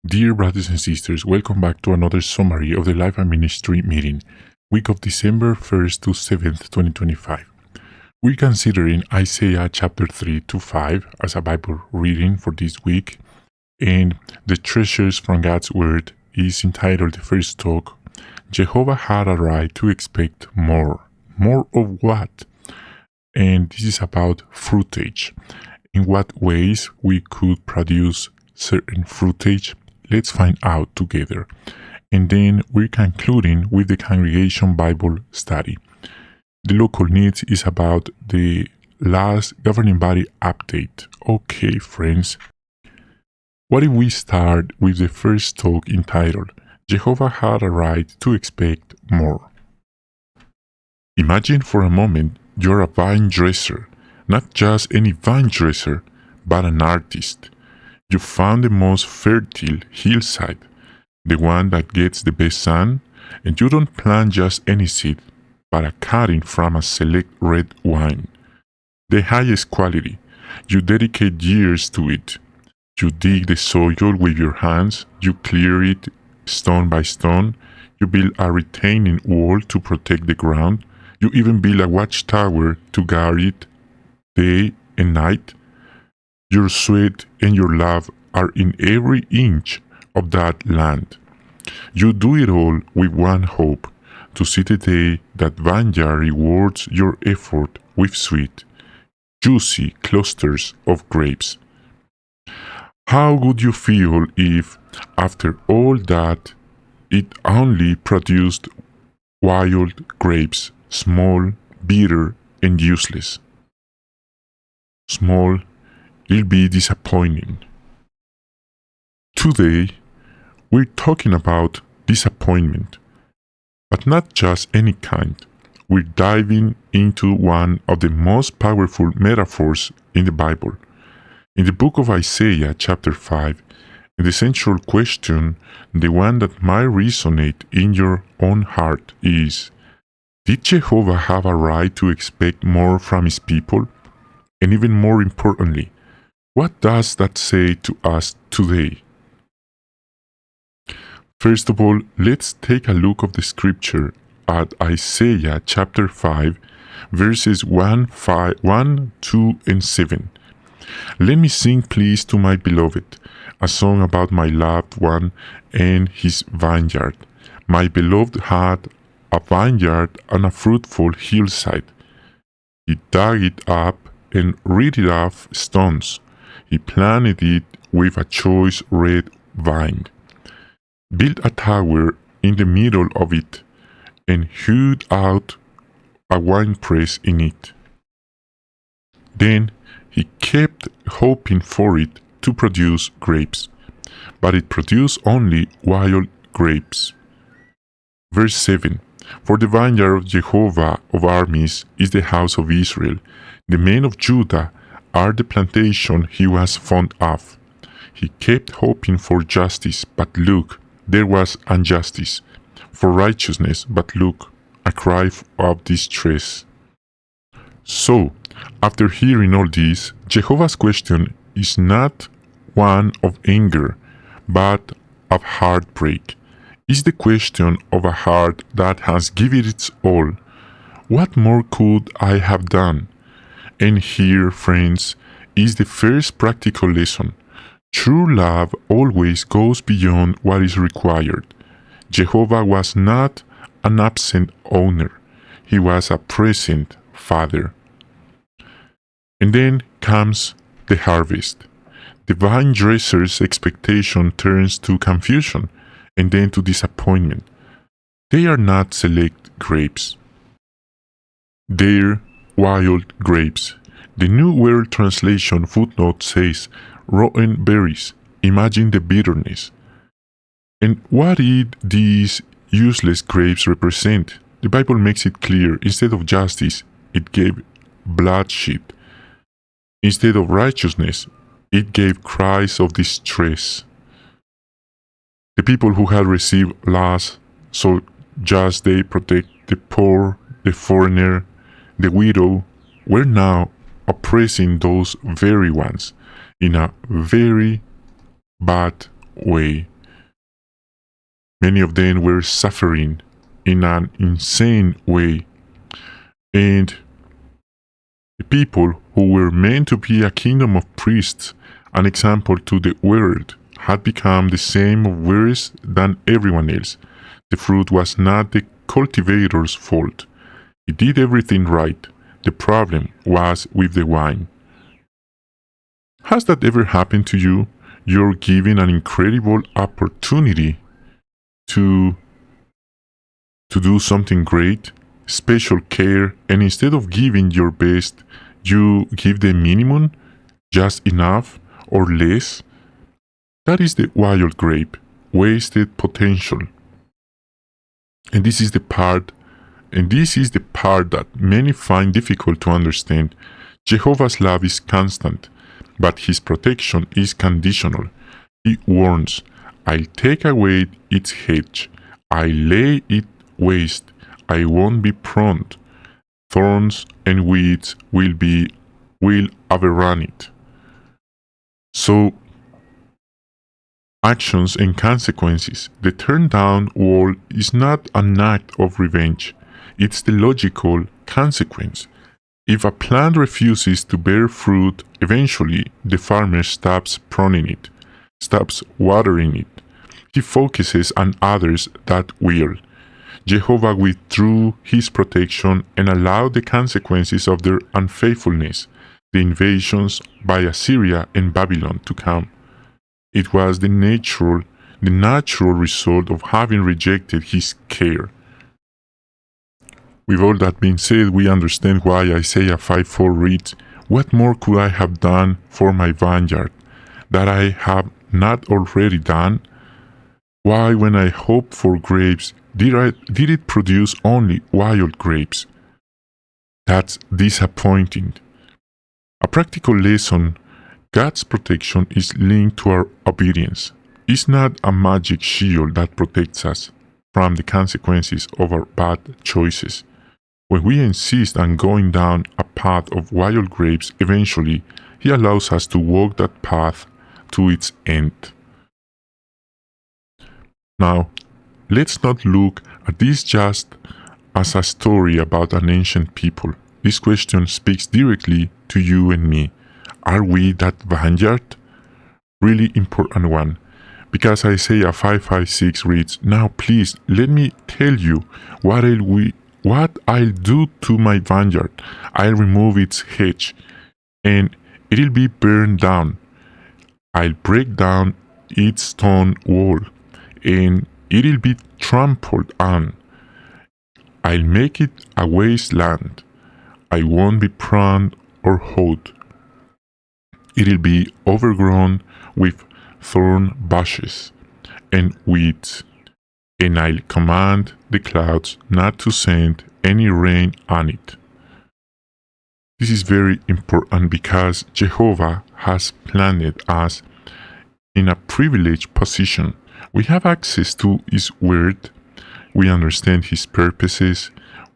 Dear brothers and sisters, welcome back to another summary of the Life and Ministry meeting, week of December 1st to 7th, 2025. We're considering Isaiah chapter 3 to 5 as a Bible reading for this week, and the treasures from God's Word is entitled the first talk, Jehovah had a right to expect more. More of what? And this is about fruitage. In what ways we could produce certain fruitage? Let's find out together. And then we're concluding with the congregation Bible study. The local needs is about the last governing body update. Okay, friends. What if we start with the first talk entitled, Jehovah had a right to expect more? Imagine for a moment you're a vine dresser, not just any vine dresser, but an artist. You found the most fertile hillside, the one that gets the best sun, and you don't plant just any seed, but a cutting from a select red wine. The highest quality. You dedicate years to it. You dig the soil with your hands, you clear it stone by stone, you build a retaining wall to protect the ground, you even build a watchtower to guard it day and night. Your sweat and your love are in every inch of that land. You do it all with one hope, to see the day that vineyard rewards your effort with sweet, juicy clusters of grapes. How would you feel if, after all that, it only produced wild grapes, small, bitter, and useless? Small, it'll be disappointing. Today, we're talking about disappointment, but not just any kind. We're diving into one of the most powerful metaphors in the Bible. In the book of Isaiah, chapter 5, the central question, the one that might resonate in your own heart, is, did Jehovah have a right to expect more from his people? And even more importantly, what does that say to us today? First of all, let's take a look of the scripture at Isaiah chapter 5, verses 1, 2, and 7. Let me sing please to my beloved, a song about my loved one and his vineyard. My beloved had a vineyard on a fruitful hillside. He dug it up and rid it of stones. He planted it with a choice red vine, built a tower in the middle of it, and hewed out a winepress in it. Then he kept hoping for it to produce grapes, but it produced only wild grapes. Verse 7. For the vineyard of Jehovah of armies is the house of Israel. The men of Judah are the plantation he was fond of. He kept hoping for justice, but look, there was injustice. For righteousness, but look, a cry of distress. So, after hearing all this, Jehovah's question is not one of anger, but of heartbreak. It's the question of a heart that has given its all. What more could I have done? And here, friends, is the first practical lesson. True love always goes beyond what is required. Jehovah was not an absent owner. He was a present father. And then comes the harvest. The vine dresser's expectation turns to confusion and then to disappointment. They are not select grapes. They're wild grapes. The New World Translation footnote says, rotten berries. Imagine the bitterness. And what did these useless grapes represent? The Bible makes it clear, instead of justice, it gave bloodshed. Instead of righteousness, it gave cries of distress. The people who had received loss, so just they protect the poor, the foreigner, the widow, were now oppressing those very ones in a very bad way. Many of them were suffering in an insane way. And the people who were meant to be a kingdom of priests, an example to the world, had become the same or worse than everyone else. The fruit was not the cultivator's fault. He did everything right. The problem was with the wine. Has that ever happened to you? You're given an incredible opportunity to do something great, special care, and instead of giving your best, you give the minimum, just enough or less. That is the wild grape, wasted potential. And this is the part that many find difficult to understand. Jehovah's love is constant, but his protection is conditional. He warns, I'll take away its hedge, I lay it waste, I won't be pruned. Thorns and weeds will overrun it. So actions and consequences. The turn down wall is not an act of revenge, it's the logical consequence. If a plant refuses to bear fruit, eventually the farmer stops pruning it, stops watering it. He focuses on others that will. Jehovah withdrew his protection and allowed the consequences of their unfaithfulness, the invasions by Assyria and Babylon, to come. It was the natural result of having rejected his care. With all that being said, we understand why Isaiah 5:4 reads, What more could I have done for my vineyard that I have not already done? Why, when I hoped for grapes, did it produce only wild grapes? That's disappointing. A practical lesson: God's protection is linked to our obedience. It's not a magic shield that protects us from the consequences of our bad choices. When we insist on going down a path of wild grapes, eventually He allows us to walk that path to its end. Now, let's not look at this just as a story about an ancient people. This question speaks directly to you and me. Are we that vineyard? Really important one. Because Isaiah 5:6 reads, Now please let me tell you what I'll do to my vineyard. I'll remove its hedge, and it'll be burned down. I'll break down its stone wall, and it'll be trampled on. I'll make it a wasteland. I won't be pruned or hoed. It'll be overgrown with thorn bushes and weeds, and I'll command the clouds not to send any rain on it. This is very important because Jehovah has planted us in a privileged position. We have access to His Word, we understand His purposes,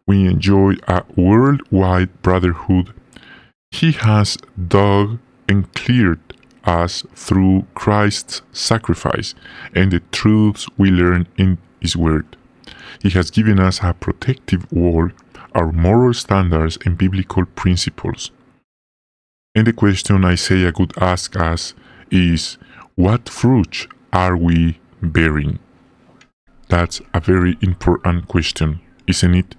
we enjoy a worldwide brotherhood. He has dug and cleared us through Christ's sacrifice and the truths we learn in His Word. He has given us a protective wall, our moral standards and biblical principles. And the question Isaiah could ask us is, what fruit are we bearing? That's a very important question, isn't it?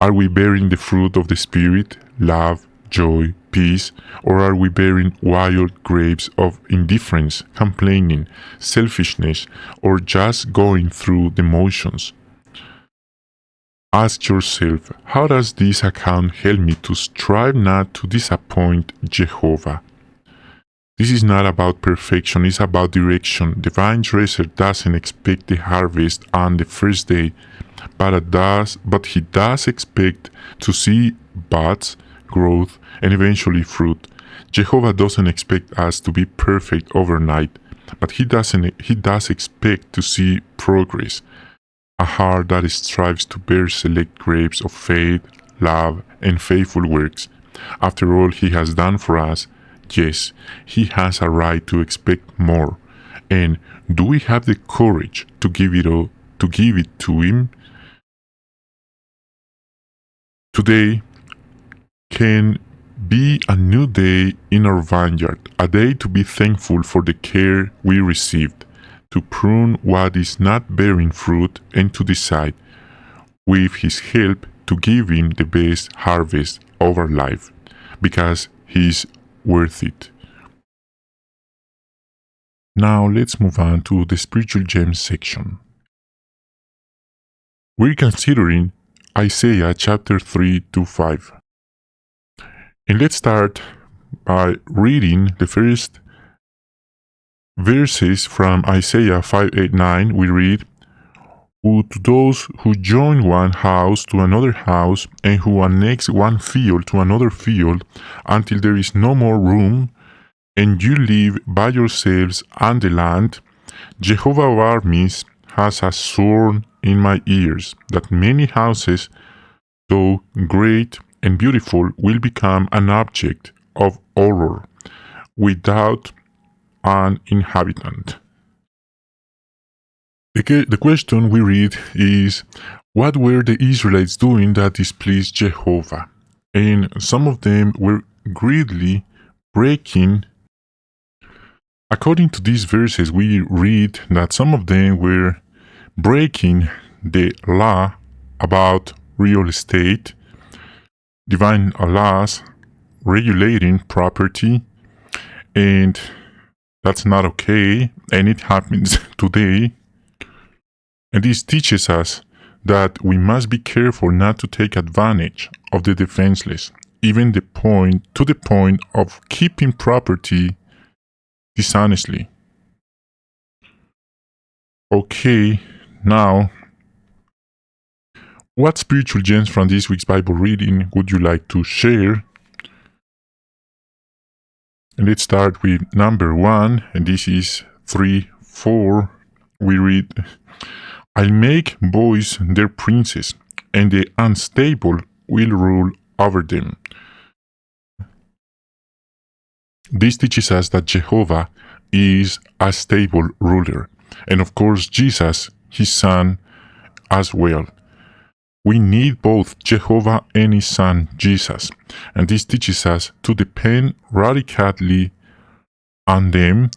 Are we bearing the fruit of the Spirit, love, joy, peace, or are we bearing wild grapes of indifference, complaining, selfishness, or just going through the motions? Ask yourself, how does this account help me to strive not to disappoint Jehovah? This is not about perfection, it's about direction. The vine dresser doesn't expect the harvest on the first day, but he does expect to see buds, growth, and eventually fruit. Jehovah doesn't expect us to be perfect overnight, but he does expect to see progress. A heart that strives to bear select grapes of faith, love, and faithful works. After all He has done for us, yes, He has a right to expect more. And do we have the courage to give it to him? Today can be a new day in our vineyard, a day to be thankful for the care we received, to prune what is not bearing fruit, and to decide, with his help, to give him the best harvest of our life, because he is worth it. Now let's move on to the spiritual gems section. We're considering Isaiah chapter 3 to 5. And let's start by reading the first verses from Isaiah 5:8-9. We read, "Woe to those who join one house to another house, and who annex one field to another field, until there is no more room, and you live by yourselves on the land. Jehovah of armies has a sword in my ears, that many houses, though great and beautiful, will become an object of horror, without an inhabitant." The question we read is, what were the Israelites doing that displeased Jehovah? And some of them were greedily breaking. According to these verses, we read that some of them were breaking the law about real estate, divine laws regulating property, and that's not okay, and it happens today. And this teaches us that we must be careful not to take advantage of the defenseless, even to the point of keeping property dishonestly. Okay, now, what spiritual gems from this week's Bible reading would you like to share? And let's start with number 1, and this is 3:4. We read, "I'll make boys their princes, and the unstable will rule over them." This teaches us that Jehovah is a stable ruler, and of course Jesus, his son, as well. We need both Jehovah and his son Jesus, and this teaches us to depend radically on them,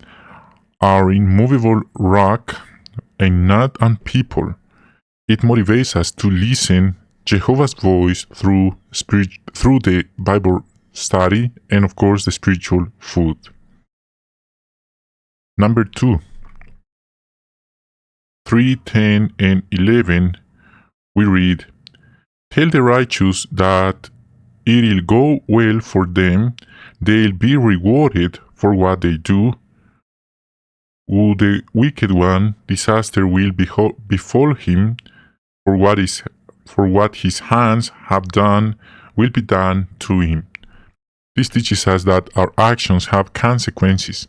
our immovable rock, and not on people. It motivates us to listen Jehovah's voice through the Bible study and of course the spiritual food. Number 2, 3, 10, and 11, we read, "Tell the righteous that it'll go well for them, they'll be rewarded for what they do. Woe the wicked one, disaster will befall him, for what his hands have done will be done to him." This teaches us that our actions have consequences.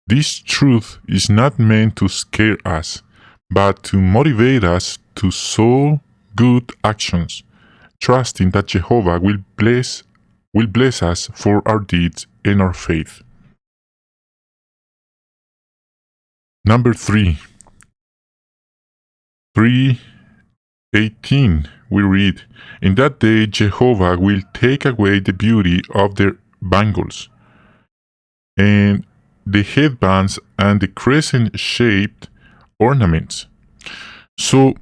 This truth is not meant to scare us, but to motivate us to sow good actions, trusting that Jehovah will bless us for our deeds and our faith. Number 3, 3:18, we read, "In that day Jehovah will take away the beauty of their bangles, and the headbands and the crescent-shaped ornaments." So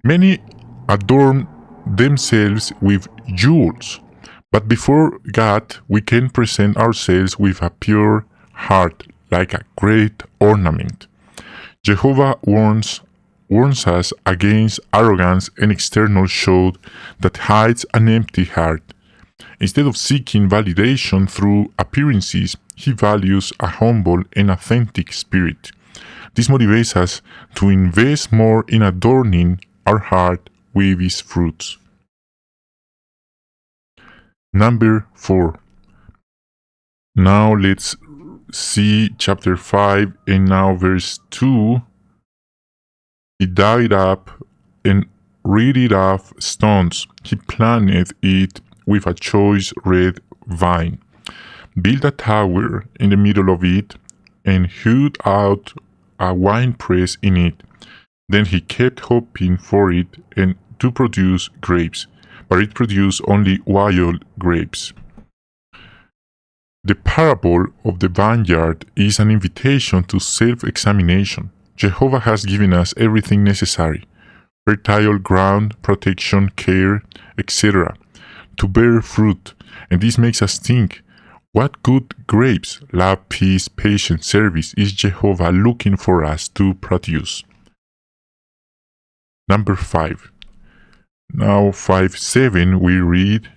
many adorn themselves with jewels, but before God we can present ourselves with a pure heart, like a great ornament. Jehovah warns us against arrogance and external show that hides an empty heart. Instead of seeking validation through appearances, he values a humble and authentic spirit. This motivates us to invest more in adorning our heart with his fruits. Number 4. Now let's see chapter 5 and now verse 2. "He dug up and reared off stones. He planted it with a choice red vine, built a tower in the middle of it, and hewed out a winepress in it. Then he kept hoping for it and to produce grapes, but it produced only wild grapes. The parable of the vineyard is an invitation to self-examination. Jehovah has given us everything necessary: fertile ground, protection, care, etc., to bear fruit, and this makes us think, what good grapes, love, peace, patience, service is Jehovah looking for us to produce? Number 5. Now 5:7 we read,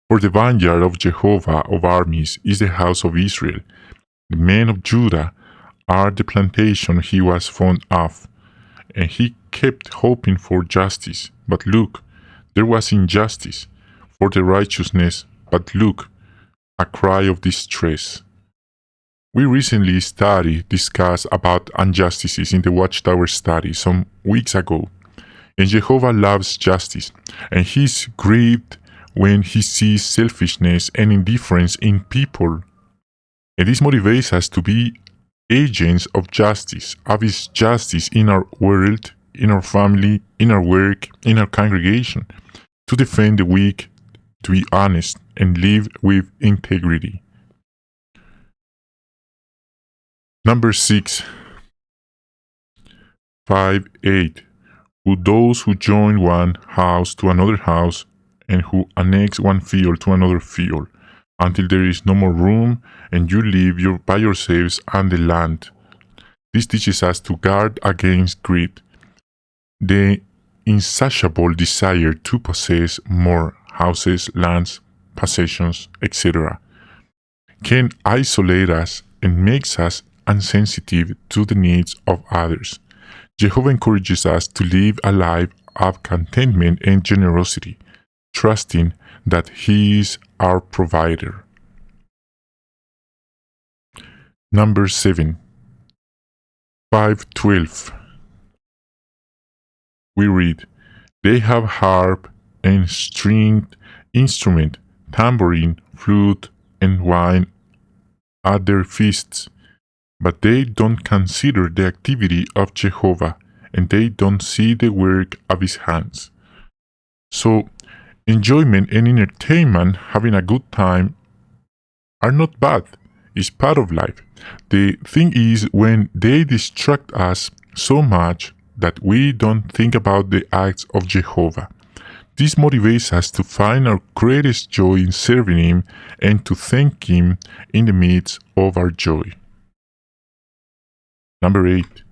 "For the vineyard of Jehovah of armies is the house of Israel. The men of Judah are the plantation he was fond of, and he kept hoping for justice. But look, there was injustice, for the righteousness, but look, a cry of distress." We recently discussed about injustices in the Watchtower study some weeks ago. And Jehovah loves justice, and he is grieved when he sees selfishness and indifference in people. And this motivates us to be agents of justice, of his justice in our world, in our family, in our work, in our congregation, to defend the weak, to be honest, and live with integrity. Number 6, 5:8. Who those who join one house to another house, and who annex one field to another field, until there is no more room, and you live by yourselves on the land. This teaches us to guard against greed, the insatiable desire to possess more houses, lands, possessions, etc., can isolate us and makes us insensitive to the needs of others. Jehovah encourages us to live a life of contentment and generosity, trusting that He is our provider. Number 7, 5:12. We read, "They have harp and stringed instrument, tambourine, flute, and wine at their feasts, but they don't consider the activity of Jehovah, and they don't see the work of his hands." So, enjoyment and entertainment, having a good time, are not bad. It's part of life. The thing is when they distract us so much that we don't think about the acts of Jehovah. This motivates us to find our greatest joy in serving Him and to thank Him in the midst of our joy. Number 8,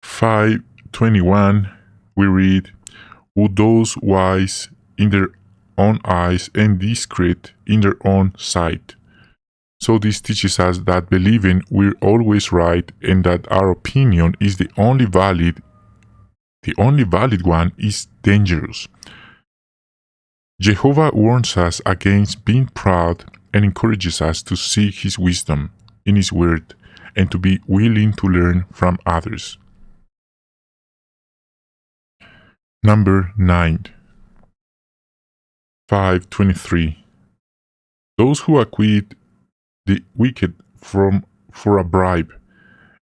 5:21, we read, "Who those wise in their own eyes and discreet in their own sight." So this teaches us that believing we're always right and that our opinion is the only valid one is dangerous. Jehovah warns us against being proud and encourages us to seek His wisdom in His word and to be willing to learn from others. Number 9, 5:23. "Those who acquit the wicked for a bribe,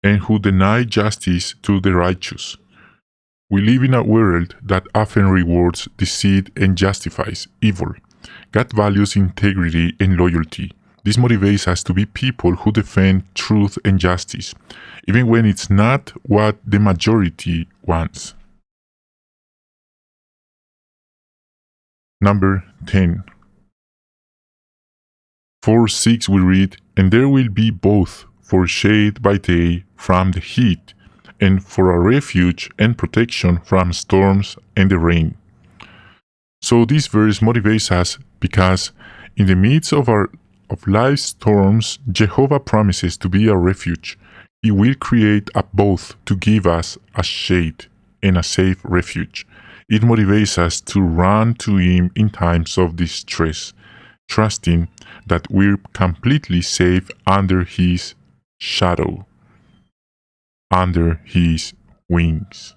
and who deny justice to the righteous." We live in a world that often rewards deceit and justifies evil. God values integrity and loyalty. This motivates us to be people who defend truth and justice, even when it's not what the majority wants. Number 10, 4:6 we read, "And there will be both for shade by day from the heat, and for a refuge and protection from storms and the rain." So this verse motivates us because in the midst of life's storms, Jehovah promises to be our refuge. He will create a both to give us a shade and a safe refuge. It motivates us to run to Him in times of distress, trusting that we're completely safe under His shadow, under His wings.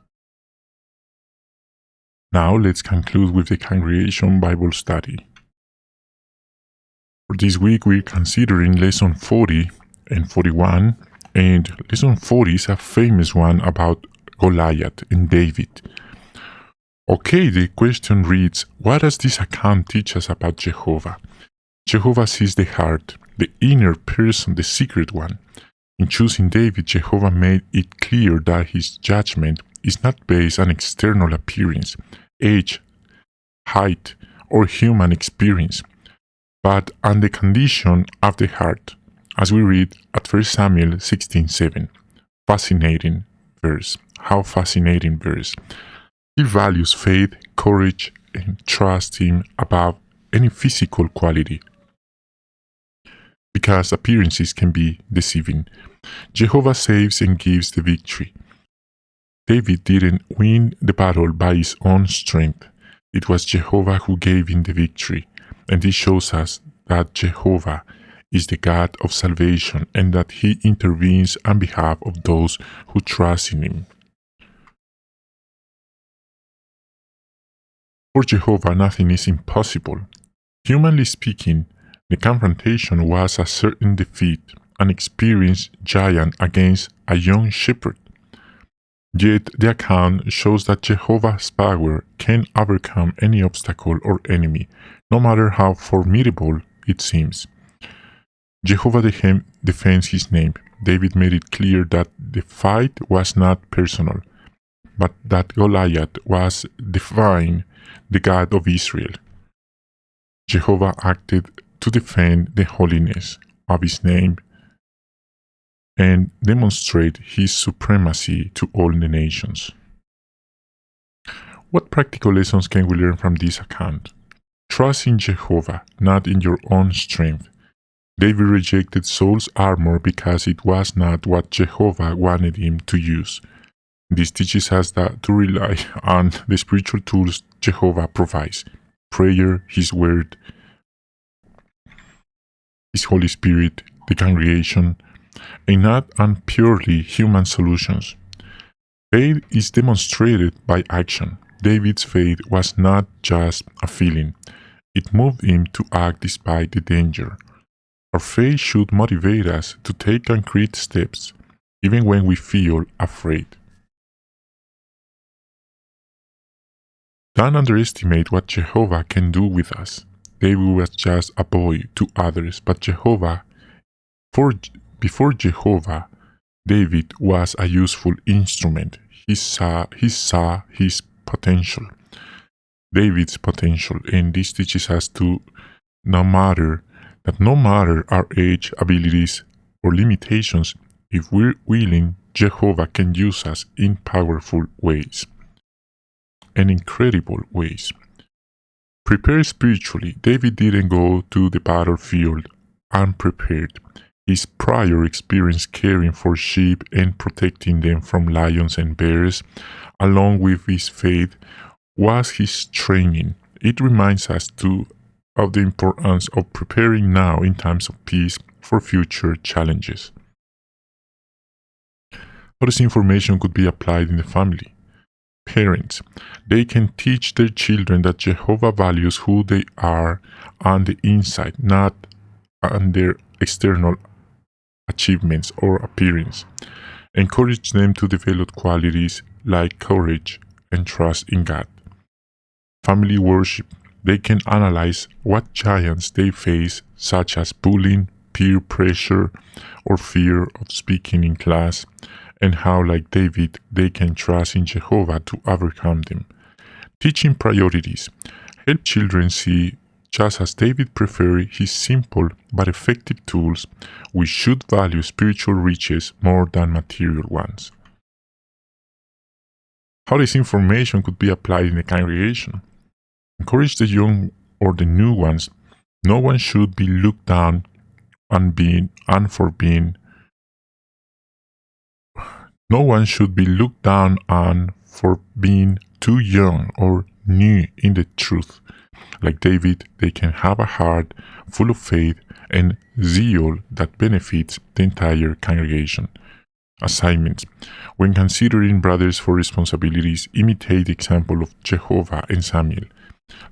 Now let's conclude with the Congregation Bible Study. For this week we're considering Lesson 40, and 41. And lesson 40 is a famous one about Goliath and David. Okay, the question reads, what does this account teach us about Jehovah? Jehovah sees the heart, the inner person, the secret one. In choosing David, Jehovah made it clear that his judgment is not based on external appearance, age, height, or human experience, but on the condition of the heart, as we read at 1 Samuel 16:7. Fascinating verse. How fascinating verse. He values faith, courage, and trust him above any physical quality, because appearances can be deceiving. Jehovah saves and gives the victory. David didn't win the battle by his own strength. It was Jehovah who gave him the victory, and this shows us that Jehovah is the God of salvation and that he intervenes on behalf of those who trust in him. For Jehovah, nothing is impossible. Humanly speaking, the confrontation was a certain defeat, an experienced giant against a young shepherd. Yet the account shows that Jehovah's power can overcome any obstacle or enemy, no matter how formidable it seems. Jehovah defends his name. David made it clear that the fight was not personal, but that Goliath was defying the God of Israel. Jehovah acted to defend the holiness of his name and demonstrate his supremacy to all the nations. What practical lessons can we learn from this account? Trust in Jehovah, not in your own strength. David rejected Saul's armor because it was not what Jehovah wanted him to use. This teaches us that to rely on the spiritual tools Jehovah provides: prayer, His Word, His Holy Spirit, the congregation, and not on purely human solutions. Faith is demonstrated by action. David's faith was not just a feeling. It moved him to act despite the danger. Our faith should motivate us to take concrete steps, even when we feel afraid. Don't underestimate what Jehovah can do with us. David was just a boy to others, but before Jehovah, David was a useful instrument. He saw his potential, David's potential, and this teaches us to no matter our age, abilities, or limitations, if we're willing, Jehovah can use us in powerful ways and incredible ways. Prepare spiritually. David didn't go to the battlefield unprepared. His prior experience caring for sheep and protecting them from lions and bears, along with his faith, was his training. It reminds us too of the importance of preparing now in times of peace for future challenges. How this information could be applied in the family? Parents, they can teach their children that Jehovah values who they are on the inside, not on their external achievements or appearance. Encourage them to develop qualities like courage and trust in God. Family worship, they can analyze what giants they face, such as bullying, peer pressure, or fear of speaking in class, and how, like David, they can trust in Jehovah to overcome them. Teaching priorities, help children see, just as David preferred his simple but effective tools, we should value spiritual riches more than material ones. How this information could be applied in the congregation? Encourage the young or the new ones. No one should be looked down on No one should be looked down on for being too young or new in the truth. Like David, they can have a heart full of faith and zeal that benefits the entire congregation. Assignments. When considering brothers for responsibilities, imitate the example of Jehovah and Samuel.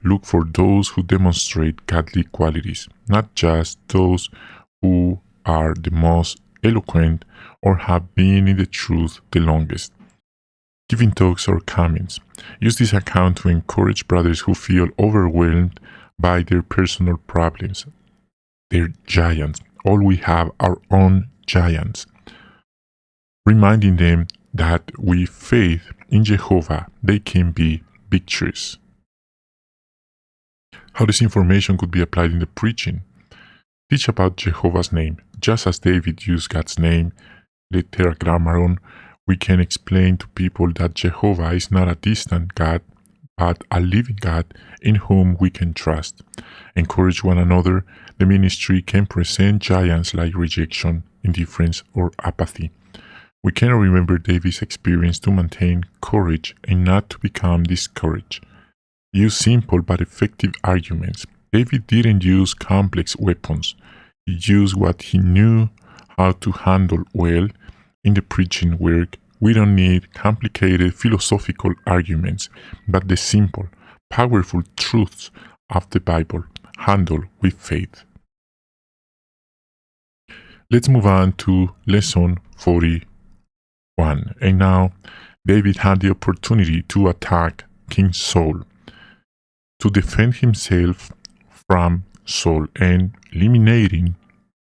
Look for those who demonstrate godly qualities, not just those who are the most eloquent, or have been in the truth the longest. Giving talks or comments. Use this account to encourage brothers who feel overwhelmed by their personal problems. They're giants. All we have our own giants. Reminding them that with faith in Jehovah, they can be victorious. How this information could be applied in the preaching. Teach about Jehovah's name. Just as David used God's name, the tetragrammaton, we can explain to people that Jehovah is not a distant God, but a living God in whom we can trust. Encourage one another. The ministry can present giants like rejection, indifference, or apathy. We can remember David's experience to maintain courage and not to become discouraged. Use simple but effective arguments. David didn't use complex weapons. He used what he knew how to handle well. In the preaching work, we don't need complicated philosophical arguments, but the simple, powerful truths of the Bible, handled with faith. Let's move on to lesson 41. And now, David had the opportunity to attack King Saul, to defend himself from Saul and eliminating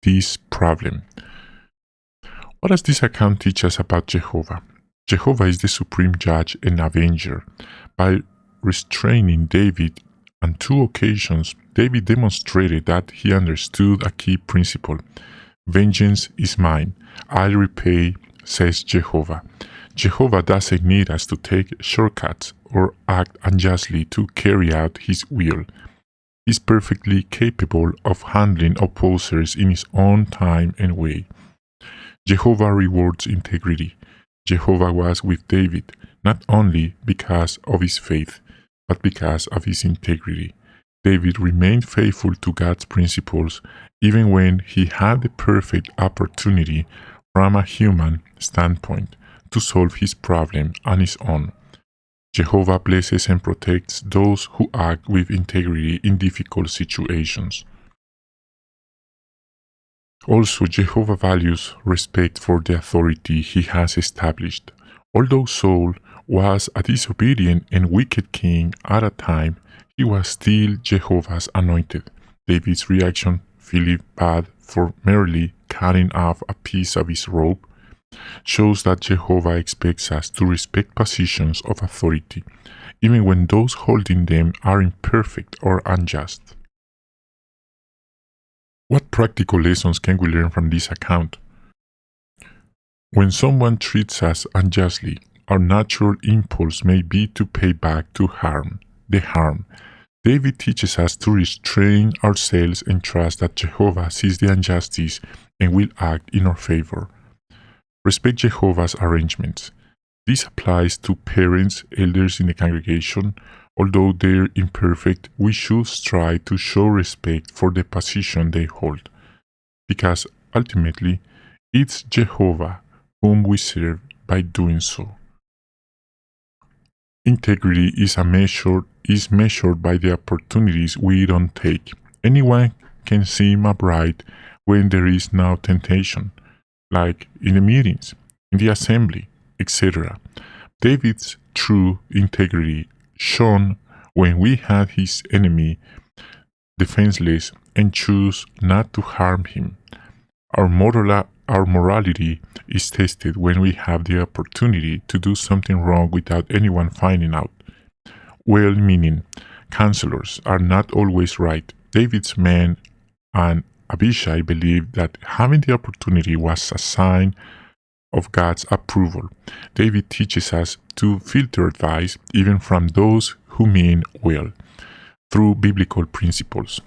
this problem. What does this account teach us about Jehovah? Jehovah is the supreme judge and avenger. By restraining David on 2 occasions, David demonstrated that he understood a key principle. Vengeance is mine. I'll repay, says Jehovah. Jehovah doesn't need us to take shortcuts or act unjustly to carry out his will. He's perfectly capable of handling opposers in his own time and way. Jehovah rewards integrity. Jehovah was with David, not only because of his faith, but because of his integrity. David remained faithful to God's principles even when he had the perfect opportunity from a human standpoint to solve his problem on his own. Jehovah blesses and protects those who act with integrity in difficult situations. Also, Jehovah values respect for the authority he has established. Although Saul was a disobedient and wicked king at a time, he was still Jehovah's anointed. David's reaction, feeling bad for merely cutting off a piece of his robe, shows that Jehovah expects us to respect positions of authority, even when those holding them are imperfect or unjust. What practical lessons can we learn from this account? When someone treats us unjustly, our natural impulse may be to pay back the harm. David teaches us to restrain ourselves and trust that Jehovah sees the injustice and will act in our favor. Respect Jehovah's arrangements. This applies to parents, elders in the congregation. Although they're imperfect, we should strive to show respect for the position they hold, because ultimately, it's Jehovah whom we serve by doing so. Integrity is measured by the opportunities we don't take. Anyone can seem upright when there is no temptation, like in the meetings, in the assembly, etc. David's true integrity shone when we had his enemy defenseless and choose not to harm him. Our morality is tested when we have the opportunity to do something wrong without anyone finding out. Well-meaning counselors are not always right. David's men and Abishai believed that having the opportunity was a sign of God's approval. David teaches us to filter advice even from those who mean well through biblical principles.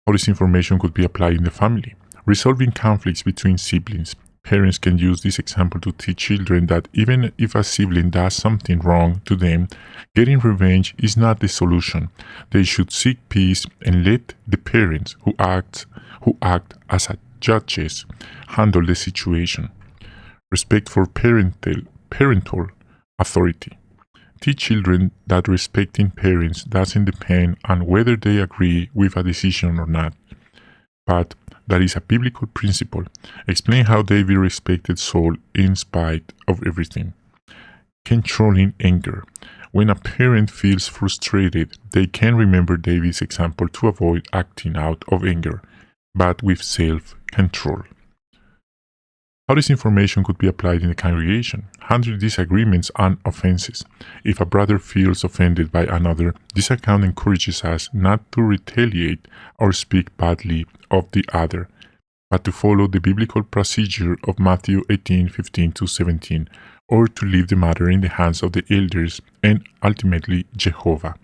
How this information could be applied in the family. Resolving conflicts between siblings. Parents can use this example to teach children that even if a sibling does something wrong to them, getting revenge is not the solution. They should seek peace and let the parents who act as judges handle the situation. Respect for parental authority. Teach children that respecting parents doesn't depend on whether they agree with a decision or not, but that is a biblical principle. Explain how David respected Saul in spite of everything. Controlling anger. When a parent feels frustrated, they can remember David's example to avoid acting out of anger, but with self-control. How this information could be applied in the congregation. Handle disagreements and offenses. If a brother feels offended by another, this account encourages us not to retaliate or speak badly of the other, but to follow the biblical procedure of Matthew 18:15-17, or to leave the matter in the hands of the elders and ultimately Jehovah.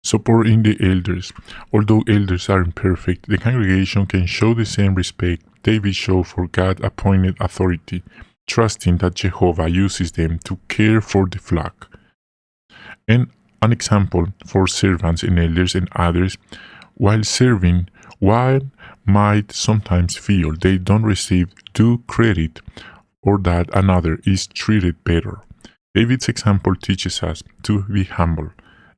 Supporting the elders. Although elders are imperfect, the congregation can show the same respect David showed for God-appointed authority, trusting that Jehovah uses them to care for the flock. And an example for servants and elders and others, while serving, one might sometimes feel they don't receive due credit or that another is treated better. David's example teaches us to be humble,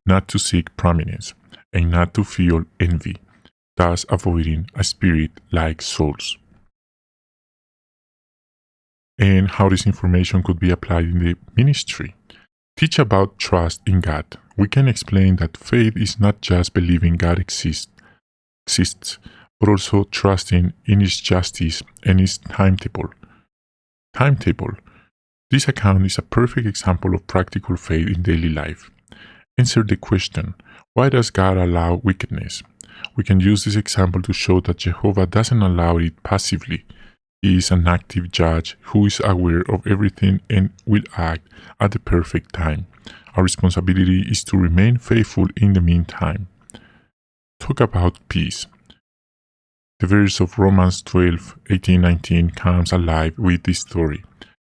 not to seek prominence, and not to feel envy, thus avoiding a spirit like Saul's. And how this information could be applied in the ministry. Teach about trust in God. We can explain that faith is not just believing God exists, but also trusting in His justice and His timetable. This account is a perfect example of practical faith in daily life. Answer the question, why does God allow wickedness? We can use this example to show that Jehovah doesn't allow it passively. He is an active judge who is aware of everything and will act at the perfect time. Our responsibility is to remain faithful in the meantime. Talk about peace. The verse of Romans 12:18-19 comes alive with this story.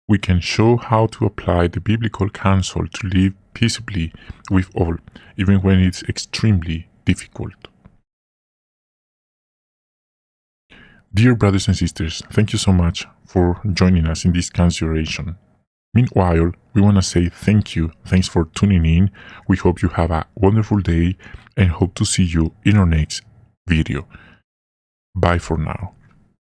We can show how to apply the biblical counsel to live peaceably with all, even when it's extremely difficult. Dear brothers and sisters, thank you so much for joining us in this consideration. Meanwhile, we want to say thank you. Thanks for tuning in. We hope you have a wonderful day and hope to see you in our next video. Bye for now.